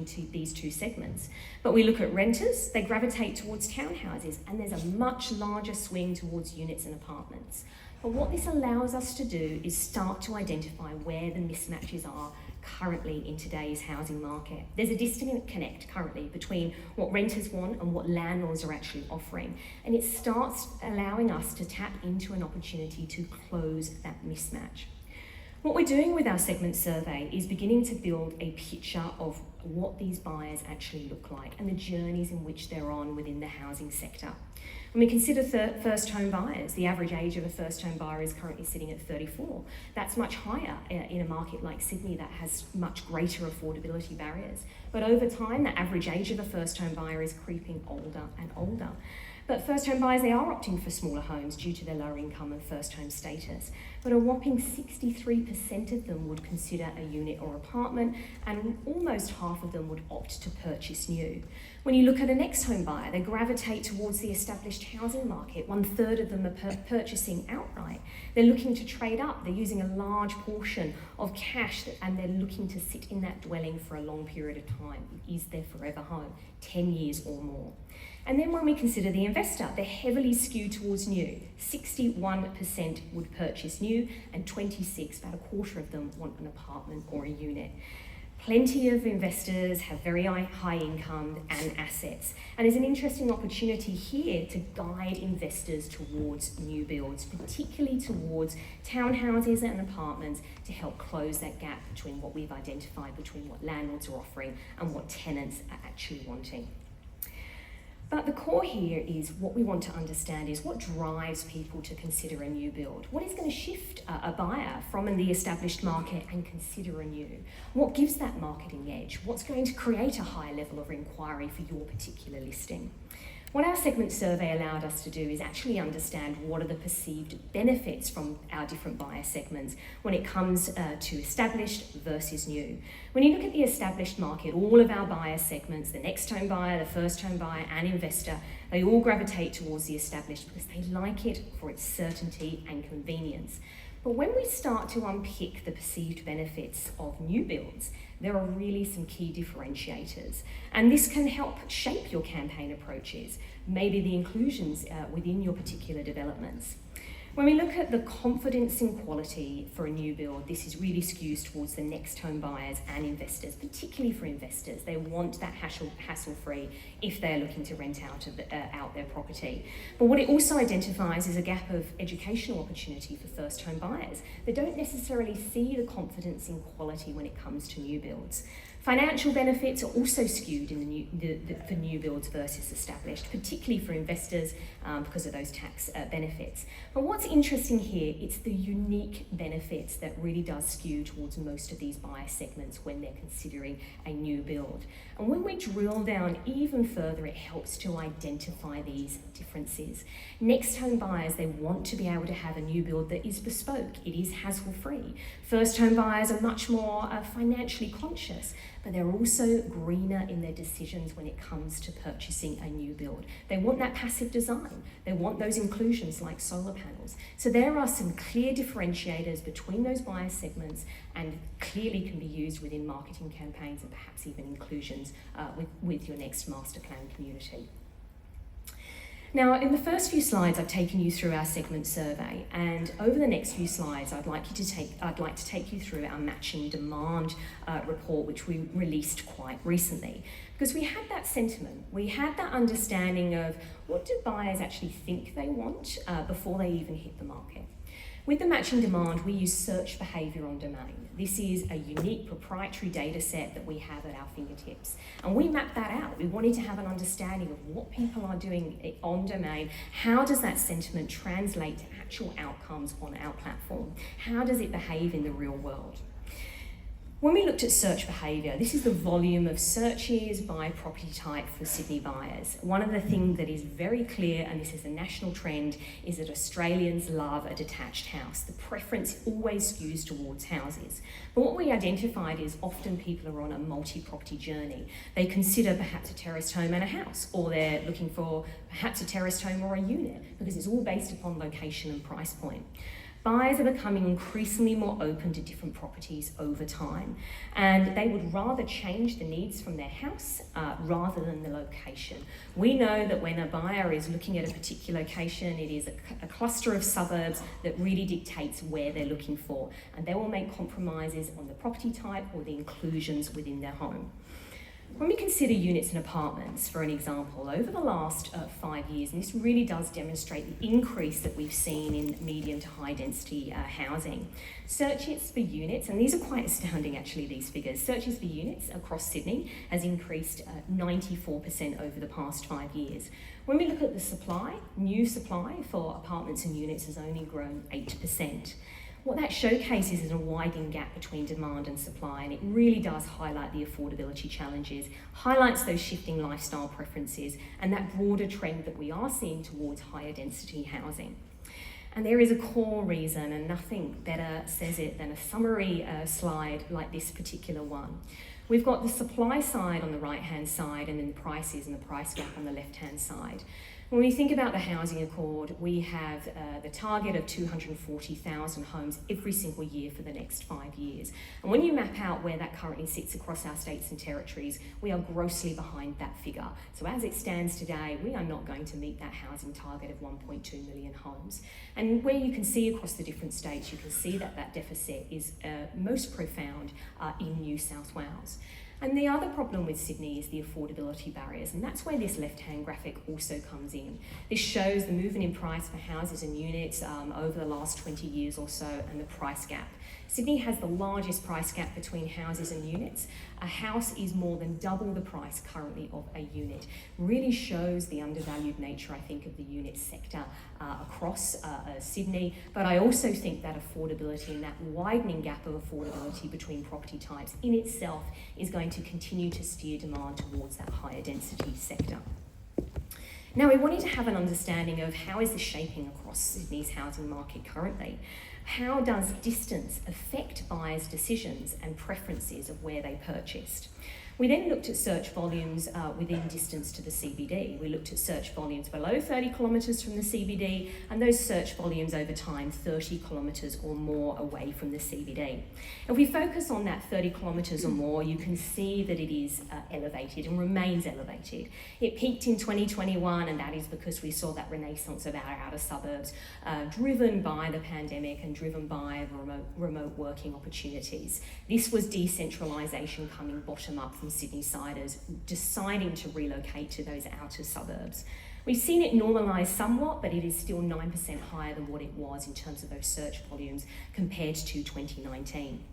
between these two segments. But we look at renters, they gravitate towards townhouses, and there's a much larger swing towards units and apartments. But what this allows us to do is start to identify where the mismatches are currently in today's housing market. There's a disconnect currently between what renters want and what landlords are actually offering, and it starts allowing us to tap into an opportunity to close that mismatch. What we're doing with our segment survey is beginning to build a picture of what these buyers actually look like and the journeys in which they're on within the housing sector. When we consider first home buyers, the average age of a first home buyer is currently sitting at 34. That's much higher in a market like Sydney that has much greater affordability barriers. But over time, the average age of a first home buyer is creeping older and older. But first home buyers, they are opting for smaller homes due to their lower income and first home status. But a whopping 63% of them would consider a unit or apartment, and almost half of them would opt to purchase new. When you look at a next home buyer, they gravitate towards the established housing market. 1/3 of them are purchasing outright. They're looking to trade up. They're using a large portion of cash and they're looking to sit in that dwelling for a long period of time. It is their forever home, 10 years or more. And then when we consider the investor, they're heavily skewed towards new. 61% would purchase new, and 26, about a quarter of them, want an apartment or a unit. Plenty of investors have very high income and assets, and there's an interesting opportunity here to guide investors towards new builds, particularly towards townhouses and apartments, to help close that gap between what we've identified between what landlords are offering and what tenants are actually wanting. But the core here is what we want to understand is what drives people to consider a new build. What is going to shift a buyer from the established market and consider a new? What gives that marketing edge? What's going to create a high level of inquiry for your particular listing? What our segment survey allowed us to do is actually understand what are the perceived benefits from our different buyer segments when it comes to established versus new. When you look at the established market, all of our buyer segments, the next home buyer, the first home buyer and investor, they all gravitate towards the established because they like it for its certainty and convenience. But when we start to unpick the perceived benefits of new builds, there are really some key differentiators. And this can help shape your campaign approaches, maybe the inclusions within your particular developments. When we look at the confidence in quality for a new build, this is really skews towards the next home buyers and investors, particularly for investors. They want that hassle-free if they're looking to rent out their property. But what it also identifies is a gap of educational opportunity for first home buyers. They don't necessarily see the confidence in quality when it comes to new builds. Financial benefits are also skewed in for new builds versus established, particularly for investors because of those tax benefits. But what's interesting here, it's the unique benefits that really does skew towards most of these buyer segments when they're considering a new build. And when we drill down even further, it helps to identify these differences. Next home buyers, they want to be able to have a new build that is bespoke, it is hassle-free. First home buyers are much more financially conscious, but they're also greener in their decisions when it comes to purchasing a new build. They want that passive design. They want those inclusions like solar panels. So there are some clear differentiators between those buyer segments and clearly can be used within marketing campaigns and perhaps even inclusions with your next master plan community. Now, in the first few slides, I've taken you through our segment survey, and over the next few slides, I'd like to take you through our matching demand report, which we released quite recently. Because we had that sentiment, we had that understanding of what do buyers actually think they want before they even hit the market. With the matching demand, we use search behaviour on domain. This is a unique proprietary data set that we have at our fingertips. And we mapped that out. We wanted to have an understanding of what people are doing on domain. How does that sentiment translate to actual outcomes on our platform? How does it behave in the real world? When we looked at search behaviour, this is the volume of searches by property type for Sydney buyers. One of the things that is very clear, and this is a national trend, is that Australians love a detached house. The preference always skews towards houses. But what we identified is often people are on a multi-property journey. They consider perhaps a terraced home and a house, or they're looking for perhaps a terraced home or a unit, because it's all based upon location and price point. Buyers are becoming increasingly more open to different properties over time, and they would rather change the needs from their house rather than the location. We know that when a buyer is looking at a particular location, it is a cluster of suburbs that really dictates where they're looking for, and they will make compromises on the property type or the inclusions within their home. When we consider units and apartments, for an example, over the last 5 years, and this really does demonstrate the increase that we've seen in medium to high density housing, searches for units, and these are quite astounding actually, these figures, searches for units across Sydney has increased 94% over the past 5 years. When we look at the supply, new supply for apartments and units has only grown 8%. What that showcases is a widening gap between demand and supply, and it really does highlight the affordability challenges, highlights those shifting lifestyle preferences, and that broader trend that we are seeing towards higher density housing. And there is a core reason, and nothing better says it than a summary slide like this particular one. We've got the supply side on the right-hand side, and then the prices and the price gap on the left-hand side. When we think about the Housing Accord, we have the target of 240,000 homes every single year for the next 5 years. And when you map out where that currently sits across our states and territories, we are grossly behind that figure. So as it stands today, we are not going to meet that housing target of 1.2 million homes. And where you can see across the different states, you can see that that deficit is most profound in New South Wales. And the other problem with Sydney is the affordability barriers, and that's where this left-hand graphic also comes in. This shows the movement in price for houses and units over the last 20 years or so, and the price gap. Sydney has the largest price gap between houses and units. A house is more than double the price currently of a unit. Really shows the undervalued nature, I think, of the unit sector across Sydney, but I also think that affordability and that widening gap of affordability between property types in itself is going to continue to steer demand towards that higher density sector. Now, we wanted to have an understanding of how is this shaping across Sydney's housing market currently. How does distance affect buyers' decisions and preferences of where they purchased? We then looked at search volumes within distance to the CBD. We looked at search volumes below 30 kilometres from the CBD, and those search volumes over time 30 kilometres or more away from the CBD. If we focus on that 30 kilometres or more, you can see that it is elevated and remains elevated. It peaked in 2021, and that is because we saw that renaissance of our outer suburbs, driven by the pandemic and driven by remote working opportunities. This was decentralisation coming bottom up from Sydney-siders deciding to relocate to those outer suburbs. We've seen it normalise somewhat, but it is still 9% higher than what it was in terms of those search volumes compared to 2019.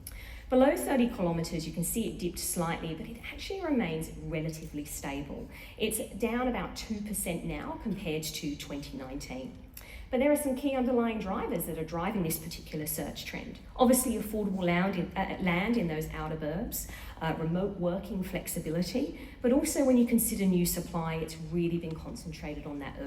Below 30 kilometres, you can see it dipped slightly, but it actually remains relatively stable. It's down about 2% now compared to 2019. But there are some key underlying drivers that are driving this particular search trend. Obviously, affordable land in those outer burbs, remote working flexibility, but also when you consider new supply, it's really been concentrated on that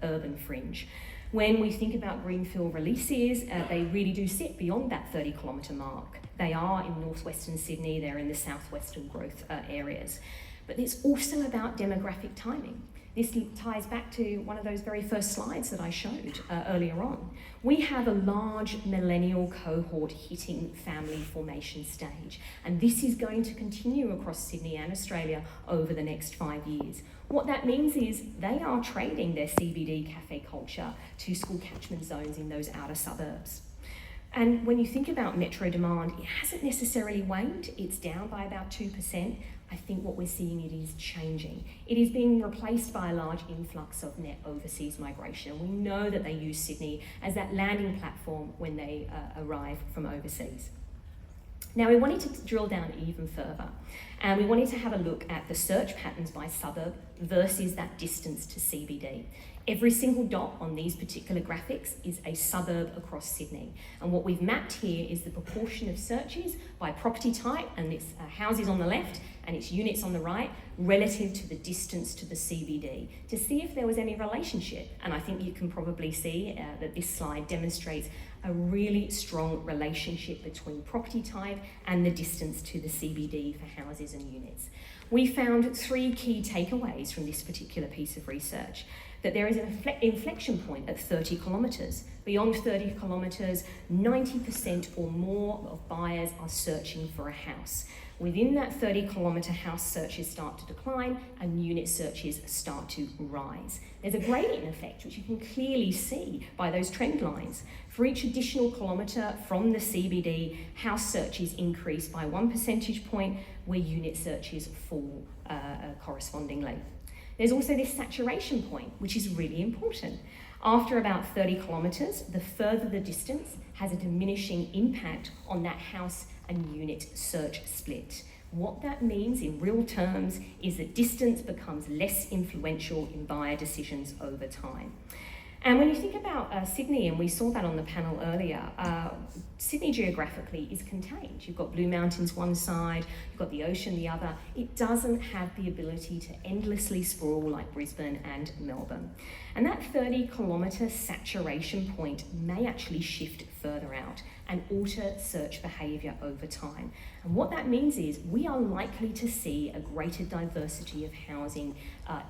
urban fringe. When we think about greenfield releases, they really do sit beyond that 30-kilometre mark. They are in northwestern Sydney, they're in the southwestern growth areas. But it's also about demographic timing. This ties back to one of those very first slides that I showed earlier on. We have a large millennial cohort hitting family formation stage, and this is going to continue across Sydney and Australia over the next 5 years. What that means is they are trading their CBD cafe culture to school catchment zones in those outer suburbs. And when you think about metro demand, it hasn't necessarily waned. It's down by about 2%. I think what we're seeing, it is changing. It is being replaced by a large influx of net overseas migration. We know that they use Sydney as that landing platform when they arrive from overseas. Now, we wanted to drill down even further, and we wanted to have a look at the search patterns by suburb versus that distance to CBD. Every single dot on these particular graphics is a suburb across Sydney. And what we've mapped here is the proportion of searches by property type, and it's houses on the left and it's units on the right, relative to the distance to the CBD, to see if there was any relationship. And I think you can probably see that this slide demonstrates a really strong relationship between property type and the distance to the CBD for houses and units. We found 3 key takeaways from this particular piece of research. that there is an inflection point at 30 kilometres. Beyond 30 kilometres, 90% or more of buyers are searching for a house. Within that 30-kilometre, house searches start to decline and unit searches start to rise. There's a gradient effect, which you can clearly see by those trend lines. For each additional kilometre from the CBD, house searches increase by 1 percentage point, where unit searches fall correspondingly. There's also this saturation point, which is really important. After about 30 kilometres, the further the distance has a diminishing impact on that house and unit search split. What that means in real terms is that distance becomes less influential in buyer decisions over time. And when you think about Sydney, and we saw that on the panel earlier, Sydney geographically is contained. You've got Blue Mountains one side, you've got the ocean the other. It doesn't have the ability to endlessly sprawl like Brisbane and Melbourne. And that 30-kilometre saturation point may actually shift further out and alter search behaviour over time. And what that means is we are likely to see a greater diversity of housing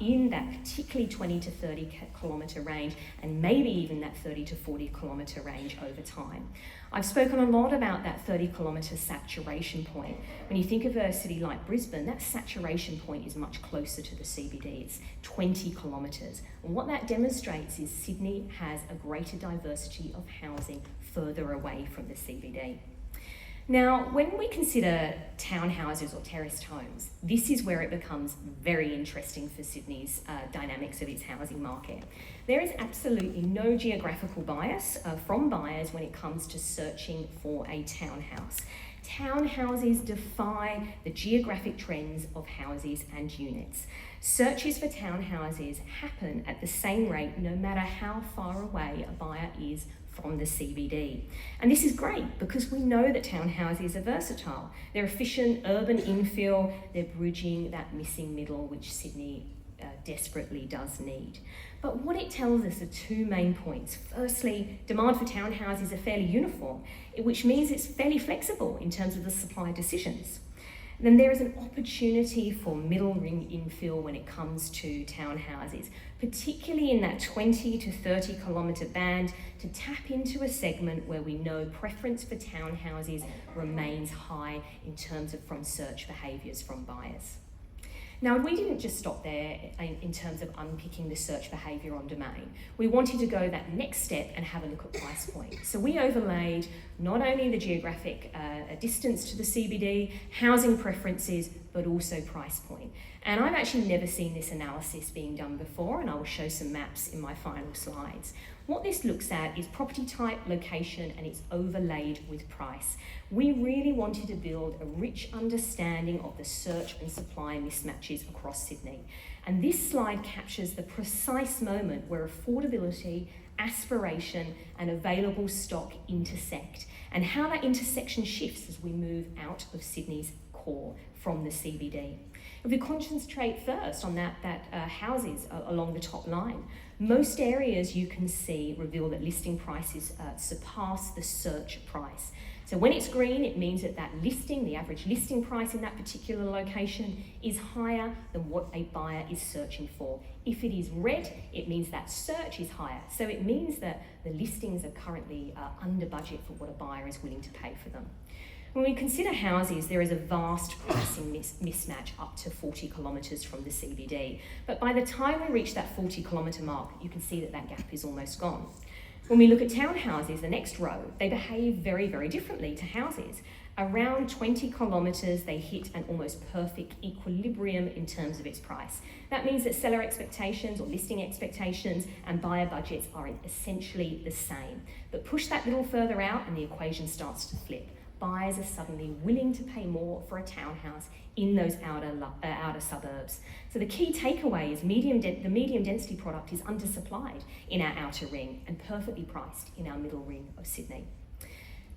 in that particularly 20 to 30 kilometre range, and maybe even that 30 to 40 kilometre range over time. I've spoken a lot about that 30-kilometre saturation point. When you think of a city like Brisbane, that saturation point is much closer to the CBD. It's 20 kilometres. And what that demonstrates is Sydney has a greater diversity of housing further away from the CBD. Now, when we consider townhouses or terraced homes, this is where it becomes very interesting for Sydney's dynamics of its housing market. There is absolutely no geographical bias from buyers when it comes to searching for a townhouse. Townhouses defy the geographic trends of houses and units. Searches for townhouses happen at the same rate no matter how far away a buyer is from the CBD. And this is great because we know that townhouses are versatile. They're efficient urban infill, they're bridging that missing middle which Sydney desperately does need. But what it tells us are two main points. Firstly, demand for townhouses are fairly uniform, which means it's fairly flexible in terms of the supply decisions. Then there is an opportunity for middle ring infill when it comes to townhouses, particularly in that 20 to 30 kilometre band, to tap into a segment where we know preference for townhouses remains high in terms of from search behaviours from buyers. Now, we didn't just stop there in terms of unpicking the search behaviour on Domain. We wanted to go that next step and have a look at price point. So we overlaid not only the geographic distance to the CBD, housing preferences, but also price point. And I've actually never seen this analysis being done before, and I will show some maps in my final slides. What this looks at is property type, location, and it's overlaid with price. We really wanted to build a rich understanding of the search and supply mismatches across Sydney. And this slide captures the precise moment where affordability, aspiration, and available stock intersect, and how that intersection shifts as we move out of Sydney's core from the CBD. If we concentrate first on that houses along the top line, most areas you can see reveal that listing prices surpass the search price. So when it's green, it means that listing, the average listing price in that particular location, is higher than what a buyer is searching for. If it is red, it means that search is higher. So it means that the listings are currently under budget for what a buyer is willing to pay for them. When we consider houses, there is a vast pricing mismatch up to 40 kilometres from the CBD. But by the time we reach that 40 kilometre mark, you can see that that gap is almost gone. When we look at townhouses, the next row, they behave very, very differently to houses. Around 20 kilometres, they hit an almost perfect equilibrium in terms of its price. That means that seller expectations or listing expectations and buyer budgets are essentially the same. But push that little further out and the equation starts to flip. Buyers are suddenly willing to pay more for a townhouse in those outer suburbs. So the key takeaway is the medium density product is undersupplied in our outer ring and perfectly priced in our middle ring of Sydney.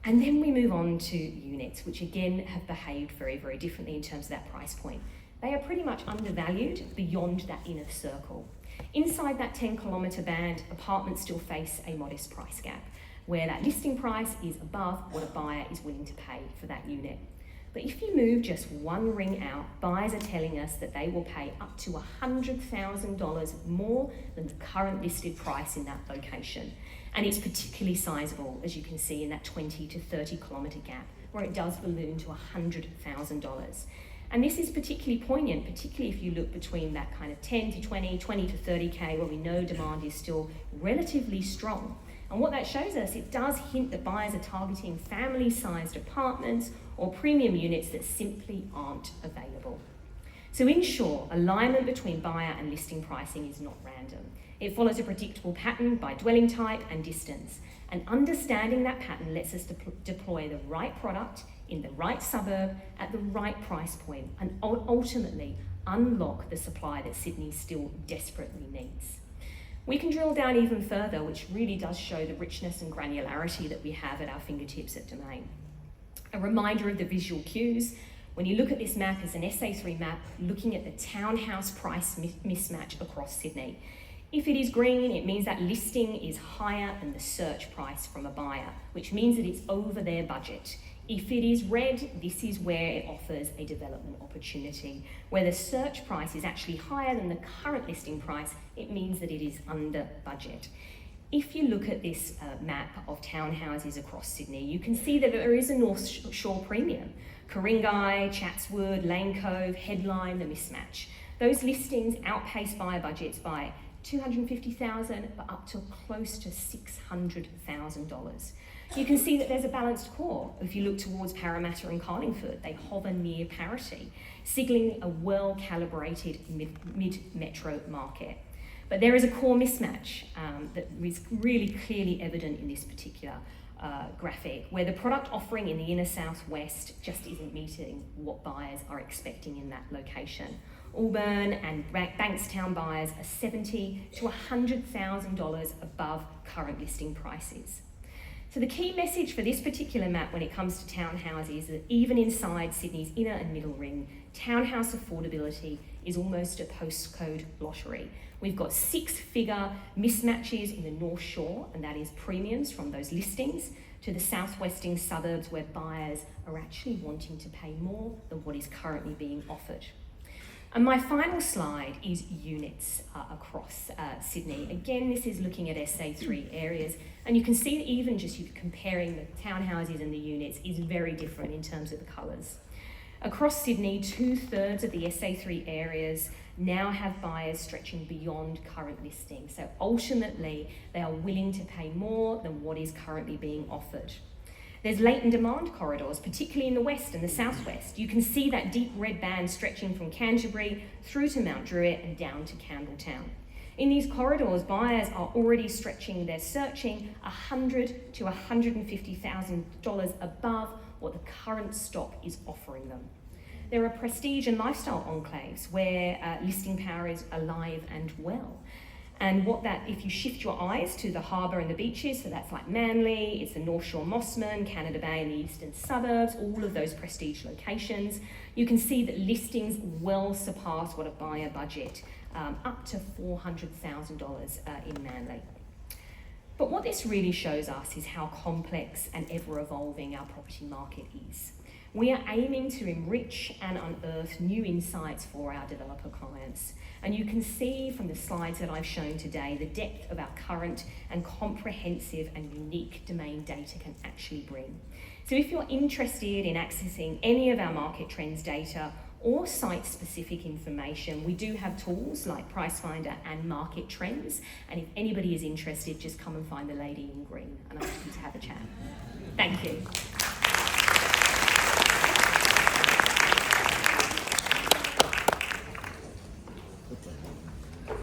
And then we move on to units, which again have behaved very, very differently in terms of that price point. They are pretty much undervalued beyond that inner circle. Inside that 10 kilometre band, apartments still face a modest price gap, where that listing price is above what a buyer is willing to pay for that unit. But if you move just one ring out, buyers are telling us that they will pay up to $100,000 more than the current listed price in that location. And it's particularly sizable, as you can see in that 20 to 30 kilometre gap, where it does balloon to $100,000. And this is particularly poignant, particularly if you look between that kind of 10 to 20, 20 to 30K, where we know demand is still relatively strong. And what that shows us, it does hint that buyers are targeting family-sized apartments or premium units that simply aren't available. So in short, alignment between buyer and listing pricing is not random. It follows a predictable pattern by dwelling type and distance. And understanding that pattern lets us deploy the right product in the right suburb at the right price point and ultimately unlock the supply that Sydney still desperately needs. We can drill down even further, which really does show the richness and granularity that we have at our fingertips at Domain. A reminder of the visual cues. When you look at this map as an SA3 map, looking at the townhouse price mismatch across Sydney. If it is green, it means that listing is higher than the search price from a buyer, which means that it's over their budget. If it is red, this is where it offers a development opportunity. Where the search price is actually higher than the current listing price, it means that it is under budget. If you look at this map of townhouses across Sydney, you can see that there is a North Shore premium. Ku-ring-gai, Chatswood, Lane Cove, Headline, the mismatch. Those listings outpace buyer budgets by $250,000, but up to close to $600,000. You can see that there's a balanced core. If you look towards Parramatta and Carlingford, they hover near parity, signaling a well-calibrated mid-metro market. But there is a core mismatch that is really clearly evident in this particular graphic, where the product offering in the inner southwest just isn't meeting what buyers are expecting in that location. Auburn and Bankstown buyers are $70,000 to $100,000 above current listing prices. So the key message for this particular map when it comes to townhouses is that even inside Sydney's inner and middle ring, townhouse affordability is almost a postcode lottery. We've got six-figure mismatches in the North Shore, and that is premiums from those listings, to the southwestern suburbs where buyers are actually wanting to pay more than what is currently being offered. And my final slide is units across Sydney. Again, this is looking at SA3 areas, and you can see that even just comparing the townhouses and the units is very different in terms of the colours. Across Sydney, 2/3 of the SA3 areas now have buyers stretching beyond current listings. So ultimately, they are willing to pay more than what is currently being offered. There's latent demand corridors, particularly in the west and the southwest. You can see that deep red band stretching from Canterbury through to Mount Druitt and down to Campbelltown. In these corridors, buyers are already stretching their searching $100,000 to $150,000 above what the current stock is offering them. There are prestige and lifestyle enclaves where listing power is alive and well. And if you shift your eyes to the harbour and the beaches, so that's like Manly, it's the North Shore Mossman, Canada Bay and the eastern suburbs, all of those prestige locations, you can see that listings well surpass what a buyer budget, up to $400,000 in Manly. But what this really shows us is how complex and ever-evolving our property market is. We are aiming to enrich and unearth new insights for our developer clients. And you can see from the slides that I've shown today the depth of our current and comprehensive and unique Domain data can actually bring. So if you're interested in accessing any of our market trends data or site-specific information, we do have tools like Pricefinder and Market Trends. And if anybody is interested, just come and find the lady in green, and I'm happy to have a chat. Thank you.